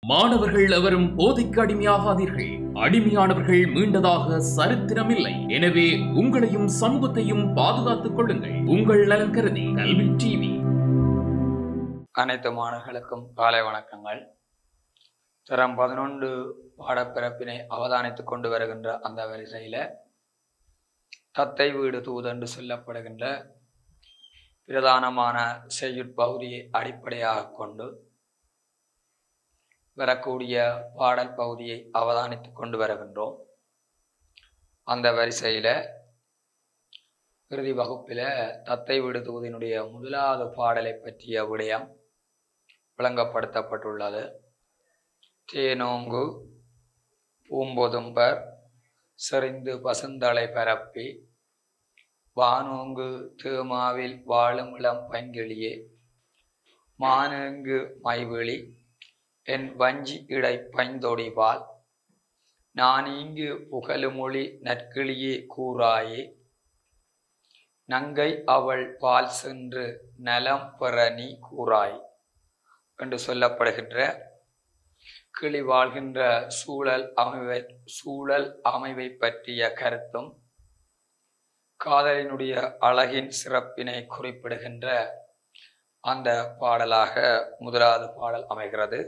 மாணவர்கள் எவரும் போதைக்கு அடிமையாகாதீர்கள். அடிமையானவர்கள் மீண்டதாக சரித்திரமில்லை. எனவே உங்களையும் சமூகத்தையும் பாதுகாத்துக் கொள்ளுங்கள். உங்கள் நலன் கருதி கல்வி டிவி. அனைத்து மாணவர்களுக்கும் காலை வணக்கங்கள். தரம் 11 பாடப்பிறப்பினை அவதானித்துக் கொண்டு வருகின்ற அந்த வரிசையில தத்தை வீடு தூதென்று சொல்லப்படுகின்ற பிரதானமான செய்யுட்பகுதியை அடிப்படையாக கொண்டு வரக்கூடிய பாடல் பகுதியை அவதானித்துக் கொண்டு வருகின்றோம். அந்த வரிசையில இறுதி வகுப்பில தத்தை வீடு தூதினுடைய முதலாவது பாடலை பற்றிய விடயம் விளங்கப்படுத்தப்பட்டுள்ளது. தேனோங்கு பூம்பொதும்பர் செறிந்து பசுந்தலை பரப்பி வானோங்கு தேமாவில் வாழும் இளம் பங்கிளியே மானேங்கு மைவிழி என் வஞ்சி இடை பைந்தொடிபால் நான் இங்கு புகழுமொழி நற்கிளியே கூறாயே நங்கை அவள் பால் சென்று நலம் பெற நீ கூறாய் என்று சொல்லப்படுகின்ற கிளி வாழ்கின்ற சூழல் அமைவை பற்றிய கருத்தும் காதலினுடைய அழகின் சிறப்பினை குறிப்பிடுகின்ற அந்த பாடலாக முதலாவது பாடல் அமைகிறது.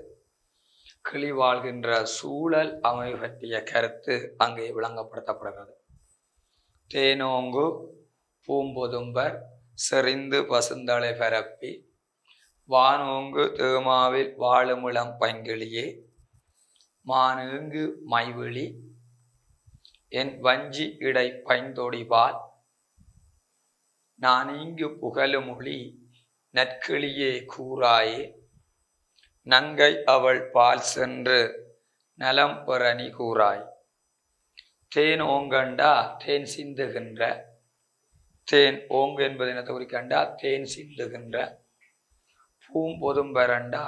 கிளி வாழ்கின்ற சூழல் அமைவு பற்றிய கருத்து அங்கே விளங்கப்படுத்தப்படுகிறது. தேனோங்கு பூம்பொதும்பர் செறிந்து பசுந்தலை பரப்பி வானோங்கு தேமாவில் வாழுமிளம் பைங்கிளியே மானேங்கு மைவிழி என் வஞ்சி இடை பைந்தொடிபால் நான் இங்கு புகழுமொழி நற்கிளியே கூறாயே நங்கை அவள் பால் சென்று நலம் பெற நீ கூறாய். தேன் ஓங்கண்டா தேன் சிந்துகின்ற, தேன் ஓங்கு என்பது என்ன குறிக்கண்டா தேன் சிந்துகின்ற, பூம்பொதும்பரண்டா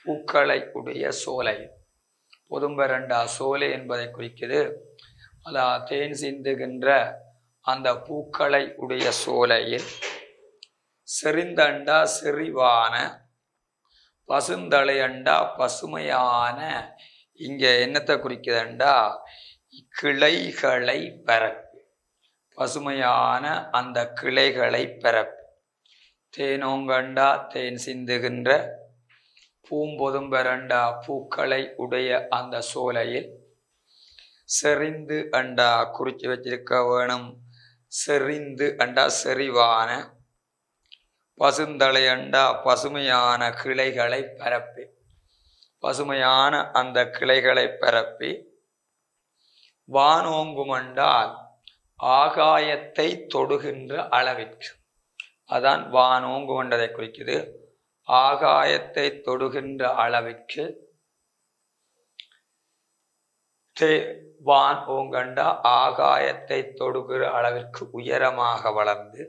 பூக்களை உடைய சோலை, பொதும்பரண்டா சோலை என்பதை குறிக்குது. அதான் தேன் சிந்துகின்ற அந்த பூக்களை உடைய சோலையில் செறிந்தண்டா செறிவான, பசுந்தலையண்டா பசுமையான, இங்க என்னத்தை குறிக்குதுண்டா கிளைகளை பரப்பி, பசுமையான அந்த கிளைகளை பரப்பி. தேனோங்கண்டா தேன் சிந்துகின்ற, பூம்பொதும்பரண்டா பூக்களை உடைய அந்த சோலையில் செறிந்து அண்டா குறிச்சு வச்சிருக்க வேணும். செறிந்து அண்டா செறிவான, பசுந்தலையண்டா பசுமையான கிளைகளை பரப்பி, பசுமையான அந்த கிளைகளை பரப்பி. வானோங்குமண்டால் ஆகாயத்தை தொடுகின்ற அளவிற்கு, அதான் வானோங்குமண்டதை குறிக்குது. ஆகாயத்தை தொடுகின்ற அளவிற்கு வான் ஓங்கண்டா ஆகாயத்தை தொடுகிற அளவிற்கு உயரமாக வளர்ந்து,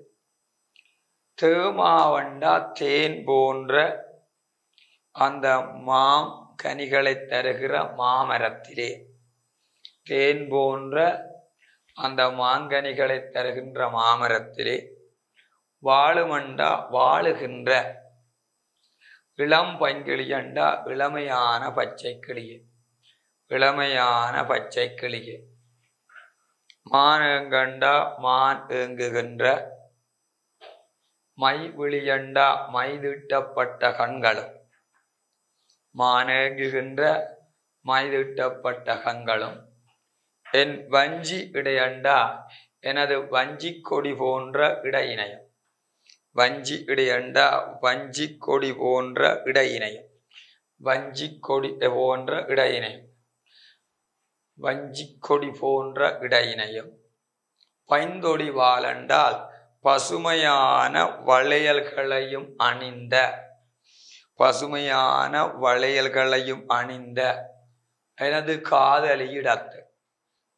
தேமாவண்டா தேன் போன்ற அந்த மாம் கனிகளை தருகிற மாமரத்திலே, தேன் போன்ற அந்த மாங்கனிகளை தருகின்ற மாமரத்திலே வாழுமண்டா வாழுகின்ற, இளம் பைங்கிளியண்டா இளமையான பச்சை கிளியே, இளமையான பச்சை கிளியே. மானேங்கண்டா மான் ஏங்குகின்ற, மை விழியண்டா மைதீட்டப்பட்ட கண்களும், மானேங்குகின்ற மைதீட்டப்பட்ட கண்களும். என் வஞ்சி இடையண்டா எனது வஞ்சி கொடி போன்ற இடையினையும், வஞ்சி இடையண்டா வஞ்சி கொடி போன்ற இடையினையும், வஞ்சி கொடி போன்ற இடையினையும், வஞ்சி கொடி போன்ற இடையினையும். பைந்தொடி வாழண்டால் பசுமையான வளையல்களையும் அணிந்த, பசுமையான வளையல்களையும் அணிந்த எனது காதலியிடத்து,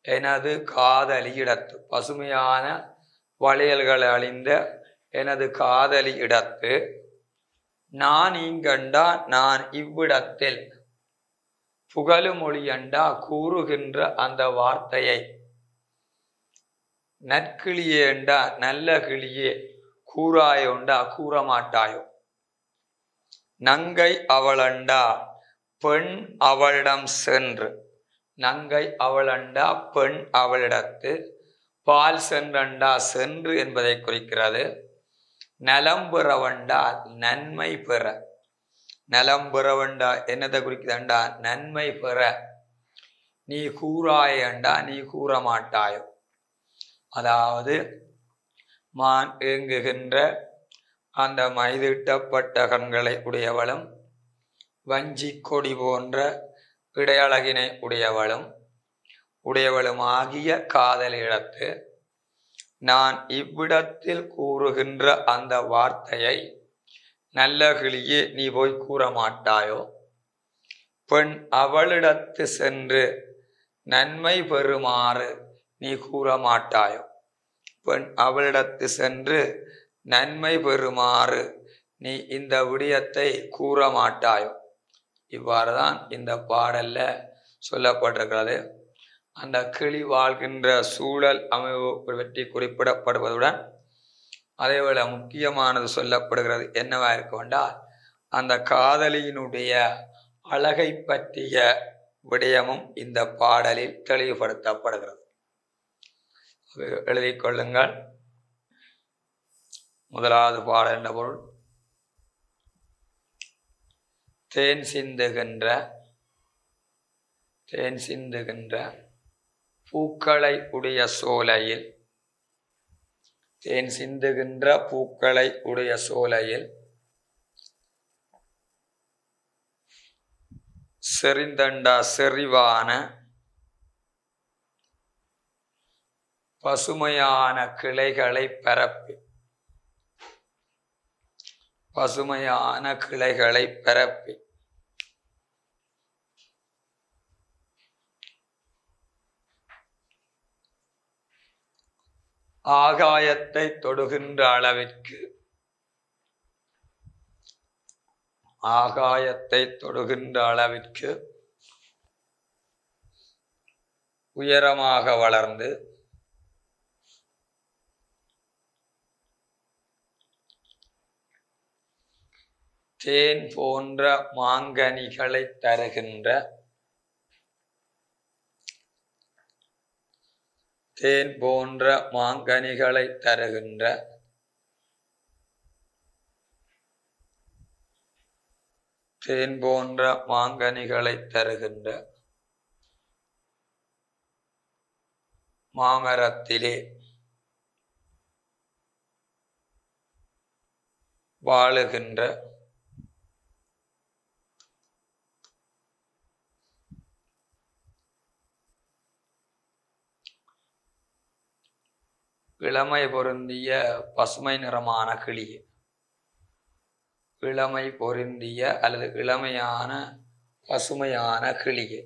எனது காதலியிடத்து, பசுமையான வளையல்களை அணிந்த எனது காதலி இடத்து. நான் இங்கண்டா நான் இவ்விடத்தில், புகழுமொழியண்டா கூறுகின்ற அந்த வார்த்தையை, நற்கிளியேண்டா நல்ல கிளியே கூறாயோண்டா கூறமாட்டாயோ. நங்கை அவளண்டா பெண் அவளிடம் சென்று, நங்கை அவளண்டா பெண் அவளிடத்து, பால் சென்றண்டா சென்று என்பதை குறிக்கிறது. நலம் பெறவண்டா நன்மை பெற, நலம் பெறவண்டா என்னதை குறிக்குதண்டா நன்மை பெற. நீ கூறாயண்டா நீ கூற மாட்டாயோ. அதாவது மான் ஏங்குகின்ற அந்த மைதிட்டப்பட்ட கண்களை உடையவளும் வஞ்சி கொடி போன்ற இடையழகினை உடையவளும் ஆகிய காதலிடத்து நான் இவ்விடத்தில் கூறுகின்ற அந்த வார்த்தையை நல்ல கிளியே நீ போய் கூற மாட்டாயோ. பெண் அவளிடத்து சென்று நன்மை பெறுமாறு நீ கூற மாட்டாயோ. பெண் அவளிடத்து சென்று நன்மை பெறுமாறு நீ இந்த விடயத்தை கூற மாட்டாயோ. இவ்வாறுதான் இந்த பாடல்ல சொல்லப்பட்டிருக்கிறது. அந்த கிளி வாழ்கின்ற சூழல் அமைவு பற்றி குறிப்பிடப்படுவதுடன் அதேவேளை முக்கியமானது சொல்லப்படுகிறது என்னவா இருக்க வேண்டால் அந்த காதலியினுடைய அழகை பற்றிய விடயமும் இந்த பாடலில் தெளிவுபடுத்தப்படுகிறது. எழுதிக் கொள்ளுங்கள். முதலாவது பாடல் என்ற பொருள் தேன் சிந்துகின்ற பூக்களை உடைய சோலையில், தேன் சிந்துகின்ற பூக்களை உடைய சோலையில் செறிந்தண்டா செறிவான பசுமையான கிளைகளை பரப்பி, பசுமையான கிளைகளை பரப்பி ஆகாயத்தை தொடுகின்ற அளவிற்கு, ஆகாயத்தை தொடுகின்ற அளவிற்கு உயரமாக வளர்ந்து தேன் போன்ற மாங்கனிகளை தருகின்ற, தேன் போன்ற மாங்கனிகளை தருகின்ற தேன் போன்ற மாங்கனிகளை தருகின்ற மாமரத்திலே வாழுகின்ற இளமை பொருந்திய பசுமை நிறமான கிளியே, இளமை பொருந்திய அல்லது இளமையான பசுமையான கிளியே.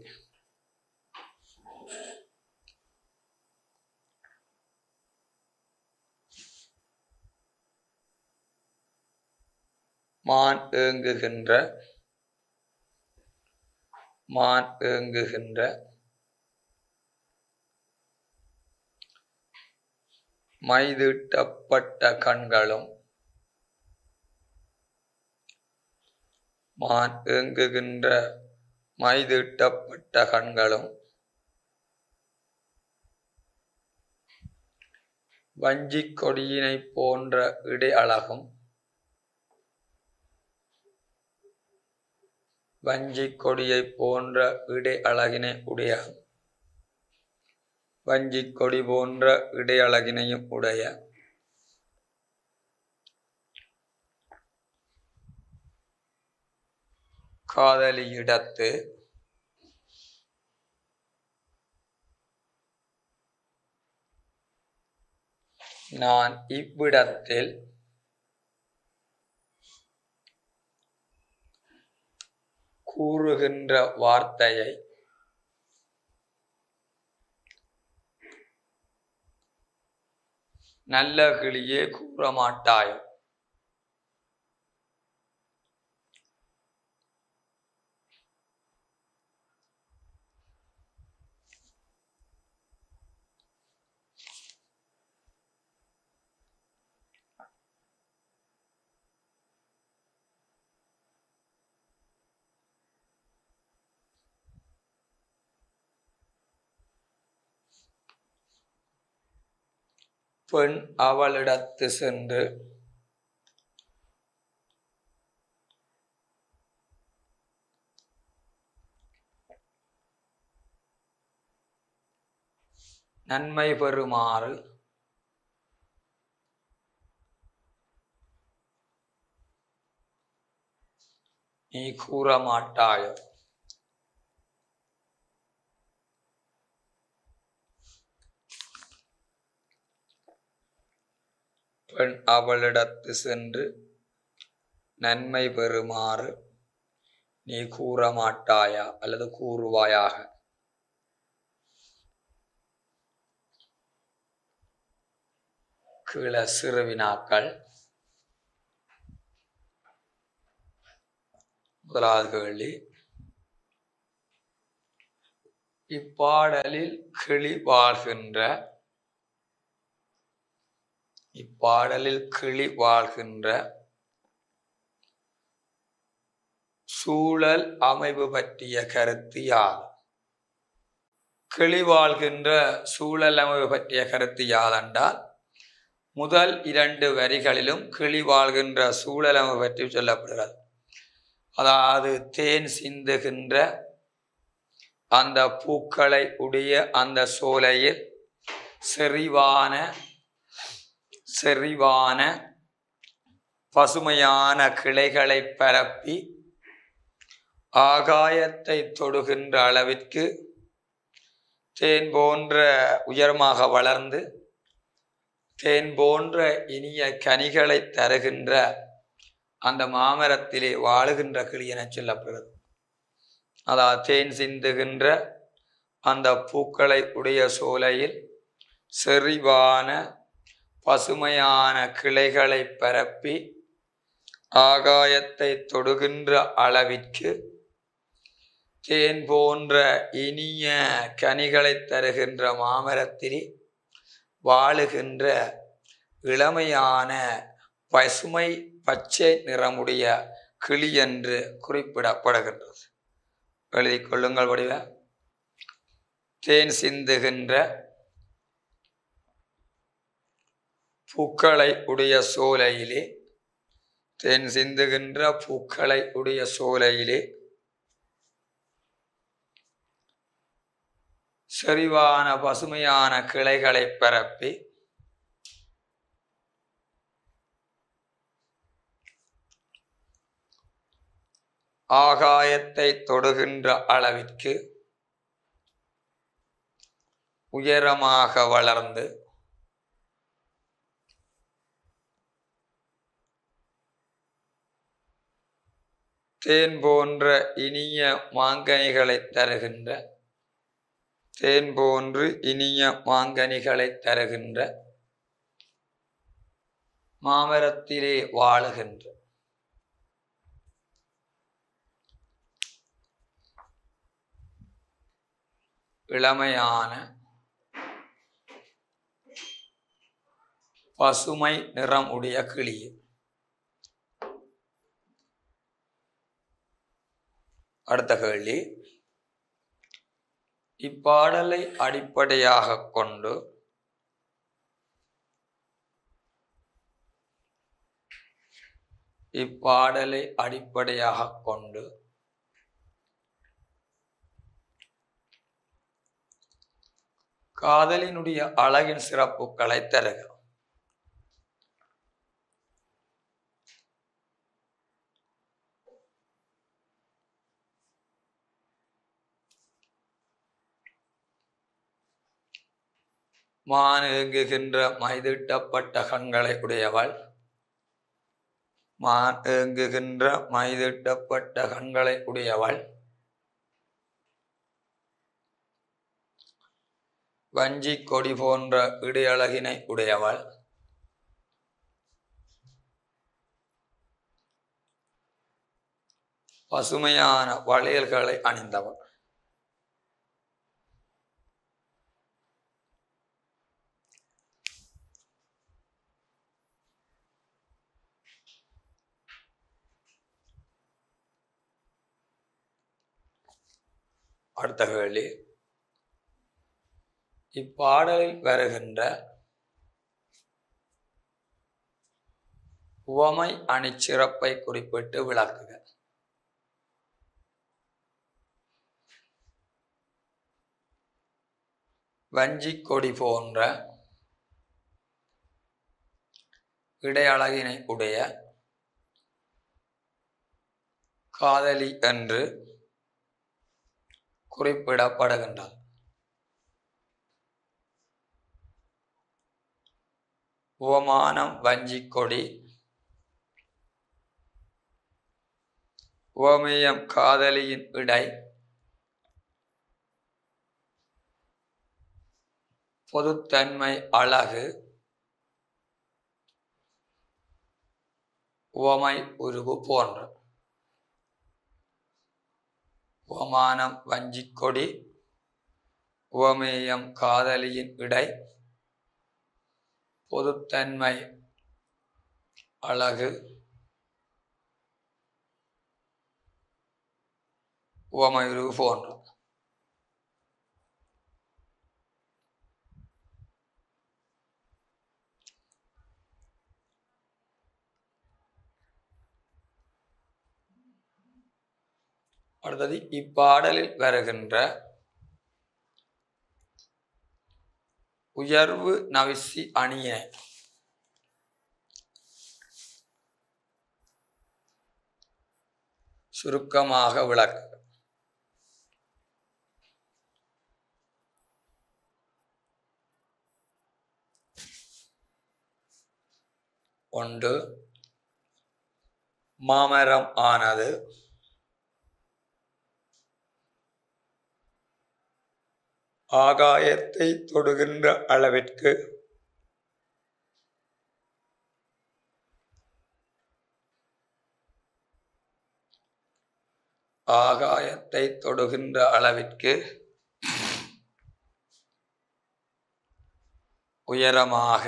மான் ஏங்குகின்ற மைதீட்டப்பட்ட கண்களும், மான் ஏங்குகின்ற மைதீட்டப்பட்ட கண்களும் வஞ்சி கொடியினை போன்ற இடை அழகும், வஞ்சி கொடியை போன்ற இடை அழகினை உடைய, வஞ்சி கொடி போன்ற இடை அழகினையும் உடைய காதலியிடத்து நான் இவ்விடத்தில் கூறுகின்ற வார்த்தையை நல்ல கிளியே கூற மாட்டாயோ. பெண் அவளிடத்து சென்று நன்மை பெறுமாறு நீ கூற மாட்டாயோ? பெண் அவளிடத்து சென்று நன்மை பெறுமாறு நீ கூற மாட்டாயா அல்லது கூறுவாயாக. கீழே சிறு வினாக்கள். முதலாவது கேள்வி, இப்பாடலில் கிளி வாழ்கின்ற சூழல் அமைவு பற்றிய கருத்து யாது? கிளி வாழ்கின்ற சூழல் அமைவு பற்றிய கருத்து யாதென்றால், முதல் 2 வரிகளிலும் கிளி வாழ்கின்ற சூழல் அமைவு பற்றி சொல்லப்படுகிறது. அதாவது தேன் சிந்துகின்ற அந்த பூக்களை உடைய அந்த சோலையில் செறிவான பசுமையான கிளைகளை பரப்பி ஆகாயத்தை தொடுகின்ற அளவிற்கு தேன் போன்ற உயரமாக வளர்ந்து தேன் போன்ற இனிய கனிகளை தருகின்ற அந்த மாமரத்திலே வாழுகின்ற கிளி என சொல்லப்படுகிறது. அதாவது தேன் சிந்துகின்ற அந்த பூக்களை உடைய சோலையில் செறிவான பசுமையான கிளைகளை பரப்பி ஆகாயத்தை தொடுகின்ற அளவிற்கு தேன் போன்ற இனிய கனிகளை தருகின்ற மாமரத்திலே வாழுகின்ற இளமையான பசுமை பச்சை நிறமுடைய கிளி என்று குறிப்பிடப்படுகின்றது. எழுதிக் கொள்ளுங்கள். வடிவ தேன் சிந்துகின்ற பூக்களை உடைய சோலையிலே, தேன் சிந்துகின்ற பூக்களை உடைய சோலையிலே செறிவான பசுமையான கிளைகளை பரப்பி ஆகாயத்தை தொடுகின்ற அளவிற்கு உயரமாக வளர்ந்து தேன் போன்ற இனிய மாங்கனிகளை தருகின்ற மாமரத்திலே வாழுகின்ற இளமையான பசுமை நிறம் உடைய கிளி. அடுத்த கேள்வி, இப்பாடலை அடிப்படையாக கொண்டு காதலினுடைய அழகின் சிறப்புகளை தருக. மான் ஏங்குகின்ற மைதிட்டப்பட்ட கண்களை உடையவள். மான் ஏங்குகின்ற மைதிட்டப்பட்ட கண்களை உடையவள். வஞ்சி கொடி போன்ற இடையழகினை உடையவள். பசுமையான வளையல்களை அணிந்தவள். அடுத்த கேள்வி, இப்பாடலில் வருகின்ற உவமை அணிச்சிறப்பை குறிப்பிட்டு விளக்குக. வஞ்சிக் கொடி போன்ற இடையழகினை உடைய காதலி என்று குறிப்பிடப்படுகின்றது. உவமானம் வஞ்சிக் கொடி, உவமேயம் காதலியின் இடை, பொதுத்தன்மை அழகு, உவமை உருவு போன்ற. உவமானம் வஞ்சிக் கொடி, உவமேயம் காதலியின் இடை, பொதுத்தன்மை அழகு, உவமை உருவு போன்ற. அடுத்தது இப்பாடலில் வருகின்ற உயர்வு நவிசி அணியினை சுருக்கமாக விளக்கு. ஒன்று, மாமரம் ஆனது ஆகாயத்தை தொடுகின்ற அளவிற்கு ஆகாயத்தை தொடுகின்ற அளவிற்கு உயரமாக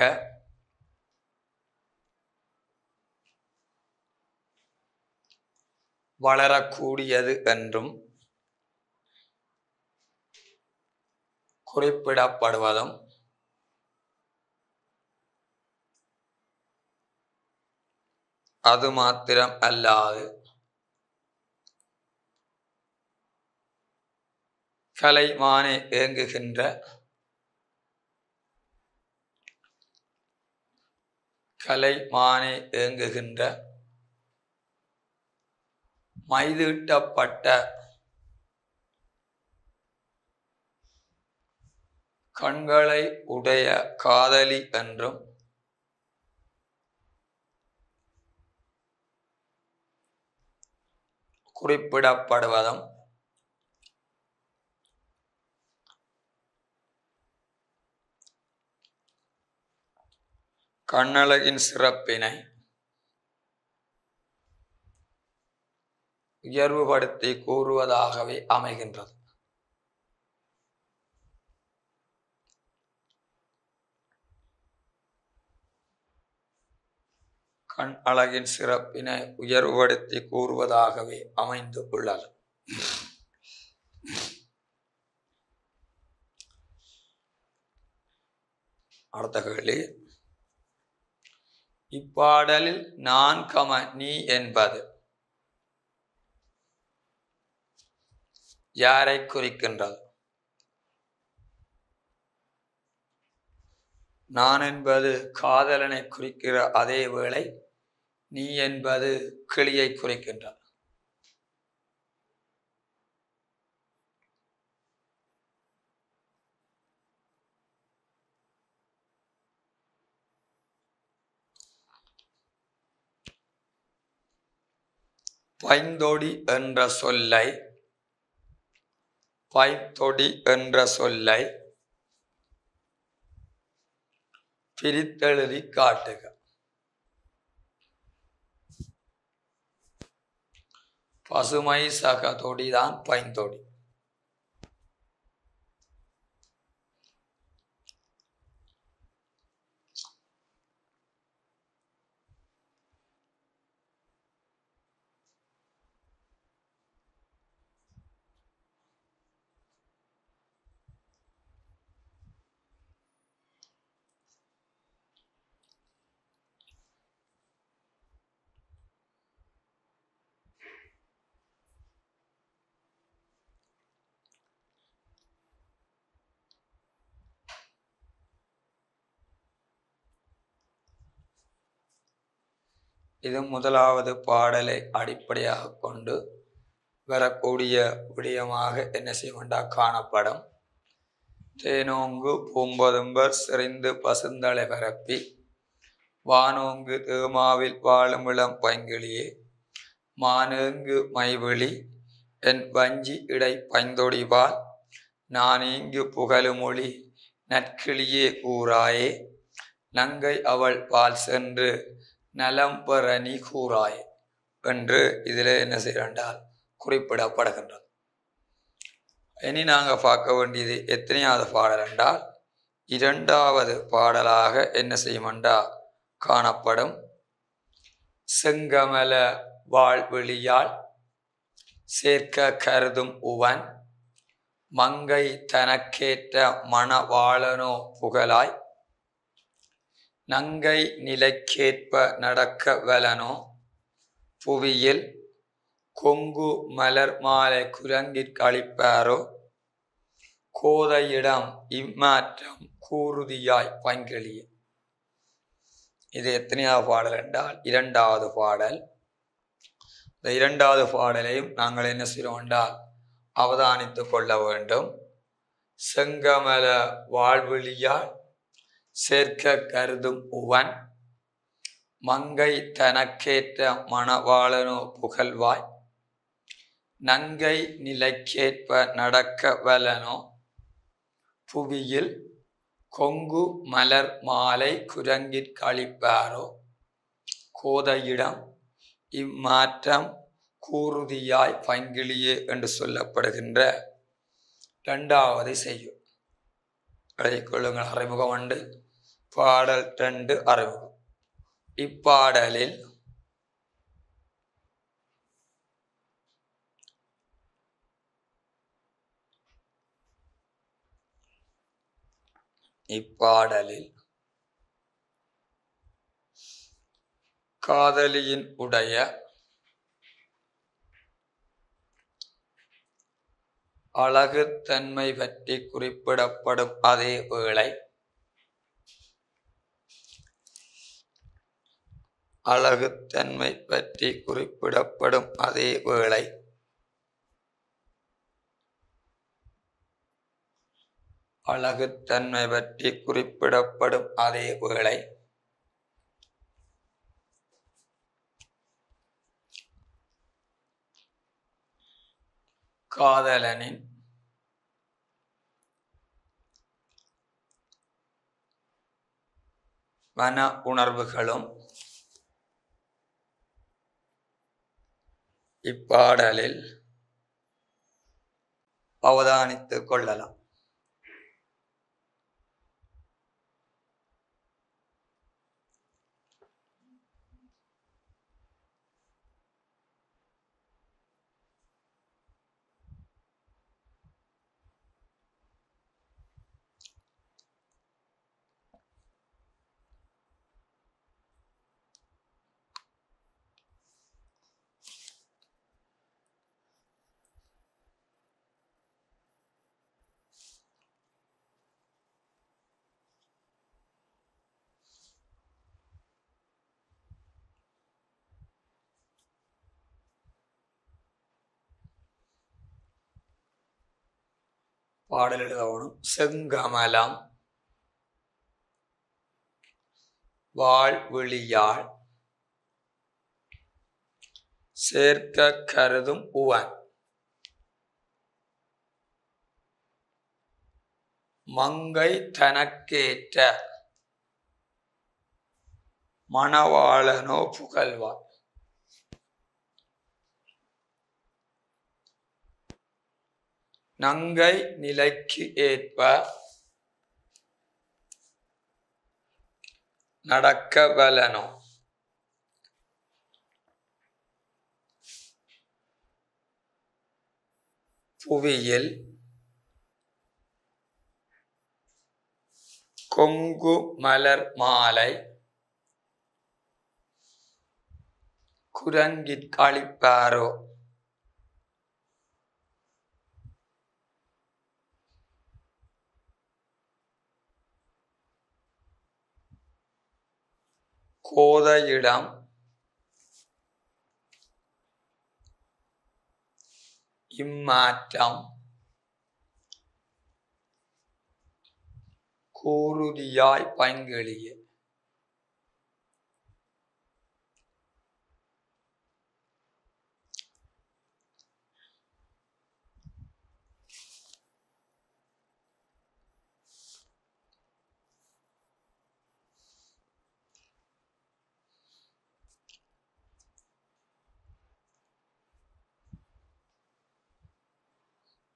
வளரக்கூடியது என்றும் குறிப்பிடப்படுவதும் அது மாத்திரம் அல்லாது கலைமானே ஏங்குகின்ற மைதீட்டப்பட்ட கண்களை உடைய காதலி என்றும் குறிப்பிடப்படுவதும் கண்ணழகின் சிறப்பினை உயர்வுபடுத்தி கூறுவதாகவே அமைகின்றது. கண் அழகின் சிறப்பினை உயர்வுபடுத்தி கூறுவதாகவே அமைந்து உள்ளது. அடுத்த கேள்வி, இப்பாடலில் நான், நீ என்பது யாரை குறிக்கின்றது? நான் என்பது காதலனை குறிக்கிற அதே வேளை நீ என்பது கிளியை குறிக்கின்றது. பைந்தொடி என்ற சொல்லை பிரித்தெழுதி காட்டுக. பசுமை சகதொடிதான் பைந்தொடி. இது முதலாவது பாடலை அடிப்படையாக கொண்டு வரக்கூடிய விடயமாக என்ன செய்வண்டா காணப்படும். தேனோங்கு பூம்பதும்பர் செறிந்து பசுந்தலை பரப்பி வானோங்கு தேமாவில் வாழும் இளம் பைங்கிளியே மானேங்கு மைவிழி என் வஞ்சி இடை பைந்தொடிவால் நான் இங்கு புகழுமொழி நற்கிளியே கூறாயே நங்கை அவள் பால் சென்று நலம் பெற நீ கூறாயே என்று இதில் என்ன செய்யறால் குறிப்பிடப்படுகின்றது. இனி நாங்கள் பார்க்க வேண்டியது எத்தனையாவது பாடல் என்றால் இரண்டாவது பாடலாக என்ன செய்யுமென்றா காணப்படும். செங்கமல வாழ்வெளியால் சேர்க்க கருதும் உவன் மங்கை தனக்கேற்ற மணவாளனோ புகழாய் நங்கை நிலைக்கேற்ப நடக்க வலனோ புவியில் கொங்கு மலர் மாலை குரங்கிற்களிப்பாரோ கோதையிடம் இம்மாற்றம் கூறுதியாய் பங்கிளியே. இது எத்தனையாவது பாடல் என்றால் இரண்டாவது பாடல். இந்த இரண்டாவது பாடலையும் நாங்கள் என்ன செய்கிறோம் என்றால் அவதானித்து கொள்ள வேண்டும். செங்கமல வாழ்வெளியால் சேர்க்க கருதும் உவன் மங்கை தனக்கேற்ற மணவாளனோ புகழ்வாய் நங்கை நிலைக்கேற்ப நடக்க வலனோ புவியில் கொங்கு மலர் மாலை குரங்கிற்களிப்பாரோ கோதையிடம் இம்மாற்றம் கூறுதியாய் பங்கிளியே என்று சொல்லப்படுகின்ற இரண்டாவது செய்யும். கொள்ளுங்கள். அறிமுகம் உண்டு. பாடல் 2 அறிமுகம். இப்பாடலில் காதலியின் உடைய அழகு தன்மை பற்றி குறிப்பிடப்படும் அதே வேளை அழகுத்தன்மை பற்றி குறிப்பிடப்படும் அதே வேளை அழகுத்தன்மை பற்றி குறிப்பிடப்படும் அதே வேளை காதலனின் மன உணர்வுகளும் இப்பாடலில் அவதானித்துக் கொள்ளலாம். பாடல் எழுதணும். செங்கமலம் வாழ்வெளியால் சேர்க்க கருதும் உவன் மங்கை தனக்கேற்ற மணவாளனோ புகழ்வார். நங்கை நிலைக்கு ஏற்ப நடக்க வலனோ புவியில் கொங்கு மலர் மாலை குரங்கிற்களிப்பாரோ கோதையிடம் இம்மாற்றம் கூறுதியாய் பைங்கிளிய.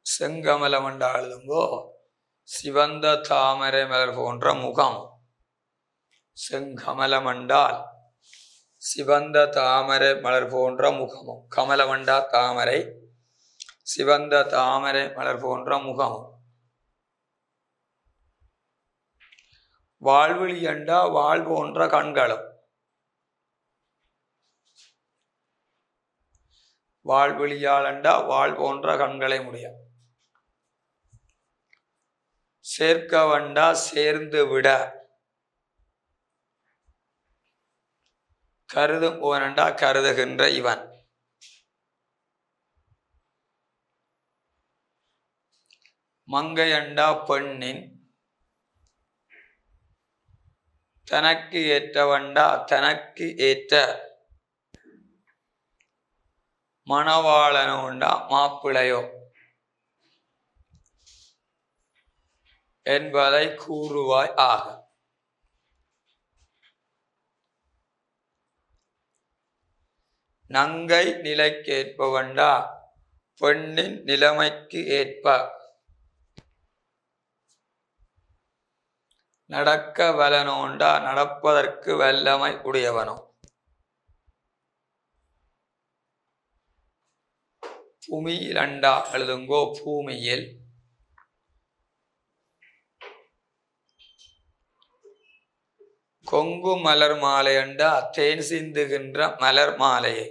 செங்கமலம் என்றாலுங்கோ சிவந்த தாமரை மலர் போன்ற முகம். செங்கமலம் என்றால் சிவந்த தாமரை மலர் போன்ற முகமும். கமலமண்டா தாமரை, சிவந்த தாமரை மலர் போன்ற முகமும். வாழ்விழி என்றா வாழ் போன்ற கண்களும். வாழ்விழியால் என்றா வாழ் போன்ற கண்களை முடியும். சேர்க்க வண்டா சேர்ந்து விட. கருதும் போனண்டா கருதுகின்ற இவன். மங்கையண்டா பெண்ணின். தனக்கு ஏற்றவண்டா தனக்கு ஏற்ற. மணவாளனோண்டா மாப்பிளையோ என்பதை கூறுவாய் ஆக. நங்கை நிலைக்கேற்பவண்டா பெண்ணின் நிலைமைக்கு ஏற்ப. நடக்க வலனோண்டா நடப்பதற்கு வல்லமை உடையவனோ. பூமியில் அண்டா எழுதுங்கோ பூமியில். கொங்கு மலர் மாலை அண்டா தேன் சிந்துகின்ற மலர் மாலையை.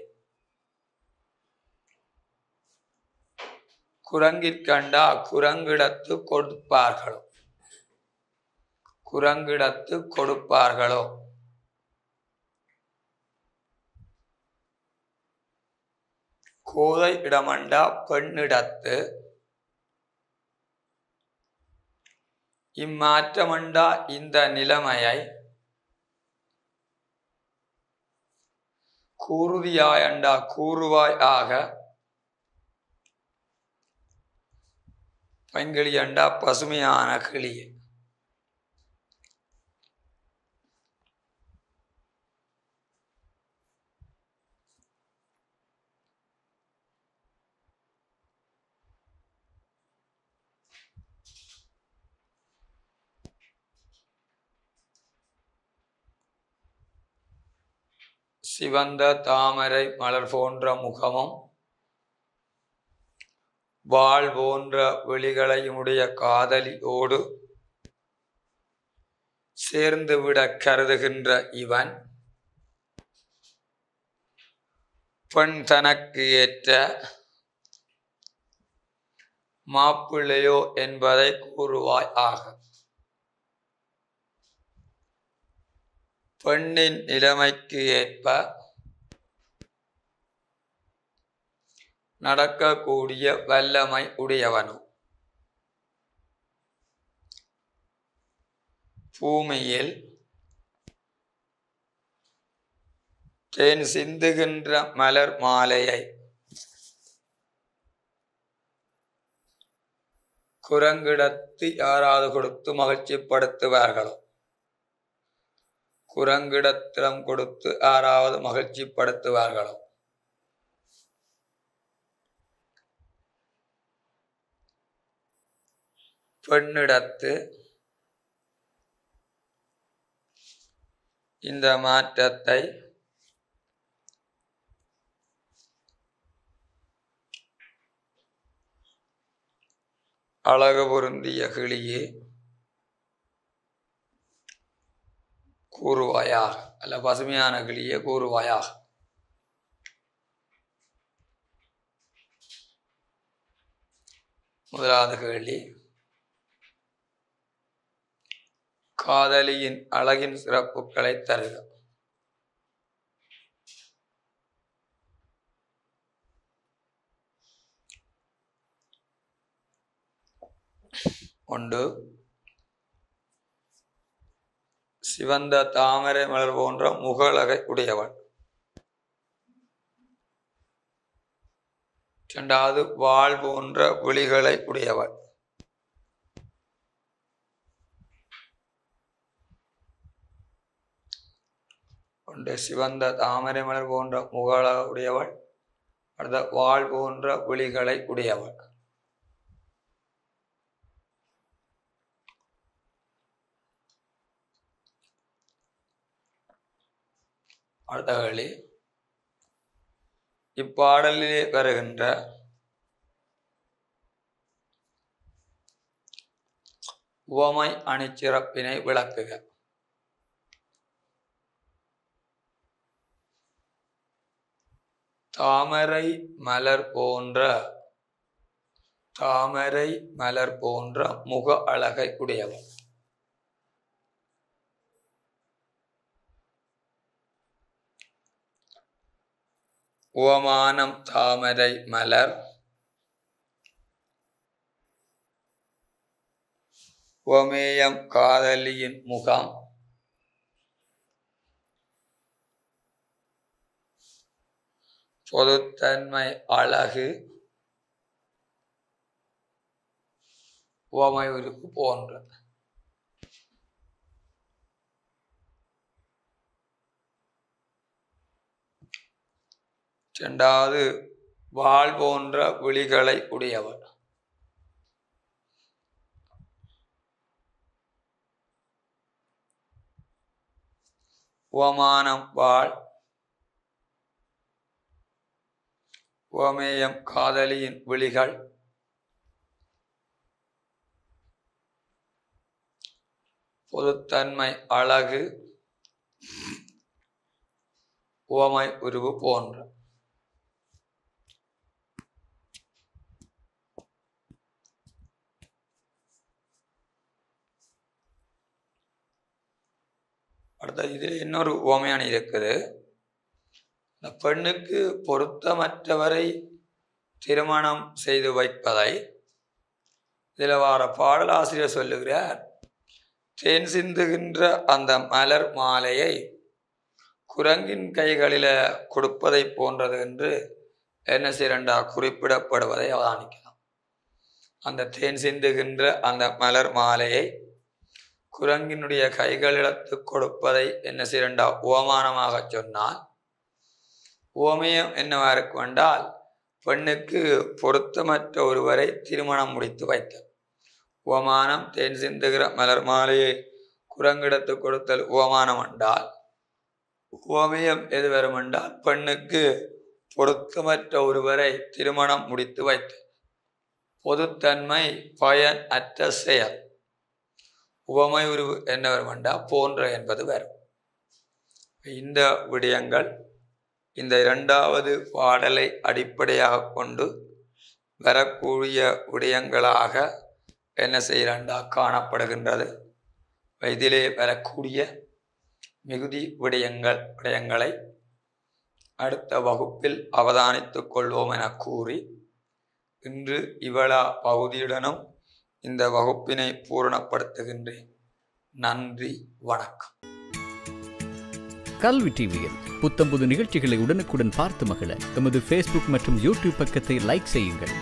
குரங்கிற்கண்டா குரங்கிடத்து கொடுப்பார்களோ. குரங்கிடத்து கொடுப்பார்களோ. கோதை இடமண்டா பெண்ணிடத்து. இம்மாற்றமண்டா இந்த நிலைமையை. கூறுதியாயண்டா கூறுவாய் ஆக. பைங்கிளி அண்டா பசுமையான கிளியே. சிவந்த தாமரை மலர் போன்ற முகமும் வாழ் போன்ற வெளிகளையுடைய காதலியோடு சேர்ந்துவிட கருதுகின்ற இவன் பெண் தனக்கு ஏற்ற மாப்பிள்ளையோ என்பதை கூறுவாய் ஆக. பெண்ணின் நிலைமைக்கு ஏற்ப நடக்கக்கூடிய வல்லமை உடையவனும். பூமியில் தேன் சிந்துகின்ற மலர் மாலையை குரங்கிடத்து யாராவது கொடுத்து மகிழ்ச்சிப்படுத்துவார்களோ. குரங்கிடத்திடம் கொடுத்து யாராவது மகிழ்ச்சிப்படுத்துவார்களோ. பெண்ணிடத்து இந்த மாற்றத்தை அழகு பொருந்திய கிளியே கூறுவாயாக. அல்ல பசுமையான கிளியே கூறுவாயாக. முதலாவது கேள்வி, காதலியின் அழகின் சிறப்புகளை தருக. ஒன்று சிவந்த தாமரை மலர் போன்ற முகலகை உடையவள். இரண்டாவது வாள் போன்ற விழிகளை உடையவள். ஒன்று சிவந்த தாமரை மலர் போன்ற முகலகை உடையவள். அடுத்த வாள் போன்ற விழிகளை உடையவள். அடுத்த கேள்வி, இப்பாடலிலே வருகின்ற உவமை அணிச்சிறப்பினை விளக்குக. தாமரை மலர் போன்ற முக அழகை உடையவள். உவமானம் தாமரை மலர், உவமேயம் காதலியின் முகம், பொதுத்தன்மை அழகு, உவமை உறுப்பு போன்றது. இரண்டாவது வாள் போன்ற விழிகளை உடையவள். உவமானம் வாள், உவமேயம் காதலியின் விழிகள், பொதுத்தன்மை அழகு, உவமை உருவு போன்ற. அடுத்த இதில் இன்னொரு உவமையான இருக்குது. இந்த பெண்ணுக்கு பொருத்தமற்றவரை திருமணம் செய்து வைப்பதை இதில் வார பாடலாசிரியர் சொல்லுகிறார். தேன் சிந்துகின்ற அந்த மலர் மாலையை குரங்கின் கைகளில் கொடுப்பதை போன்றது என்று என்ன செய்யறா குறிப்பிடப்படுவதை அவதானிக்கலாம். அந்த தேன் சிந்துகின்ற அந்த மலர் மாலையை குரங்கினுடைய கைகளிடத்து கொடுப்பதை என்ன செய்யறா உவமானமாக சொன்னால், உவமயம் என்னவா இருக்கும் என்றால், பெண்ணுக்கு பொருத்தமற்ற ஒருவரை திருமணம் முடித்து வைத்தல். உவமானம் தேன் சிந்துகிற மலர் மாலையை குரங்கிடத்து கொடுத்தல் உவமானம் என்றால், உவமயம் எது வரும் என்றால், பெண்ணுக்கு பொருத்தமற்ற ஒருவரை திருமணம் முடித்து வைத்தல். பொதுத்தன்மை பயன் அற்ற செயல். உவமை உருவு என்ன வரும் என்றால் போன்ற என்பது வரும். இந்த விடயங்கள் இந்த இரண்டாவது பாடலை அடிப்படையாக கொண்டு வரக்கூடிய விடயங்களாக என்ன செய்யறா காணப்படுகின்றது. இதிலே வரக்கூடிய மிகுதி விடயங்களை அடுத்த வகுப்பில் அவதானித்துக் கொள்வோம் என கூறி இன்று இவளா பகுதியுடனும் இந்த வகுப்பினை பூரணப்படுத்துகின்றேன். நன்றி, வணக்கம். கல்வி டிவியில் புத்தம்புது நிகழ்ச்சிகளை உடனுக்குடன் பார்த்து மகிழ எமது Facebook மற்றும் YouTube பக்கத்தை லைக் செய்யுங்கள்.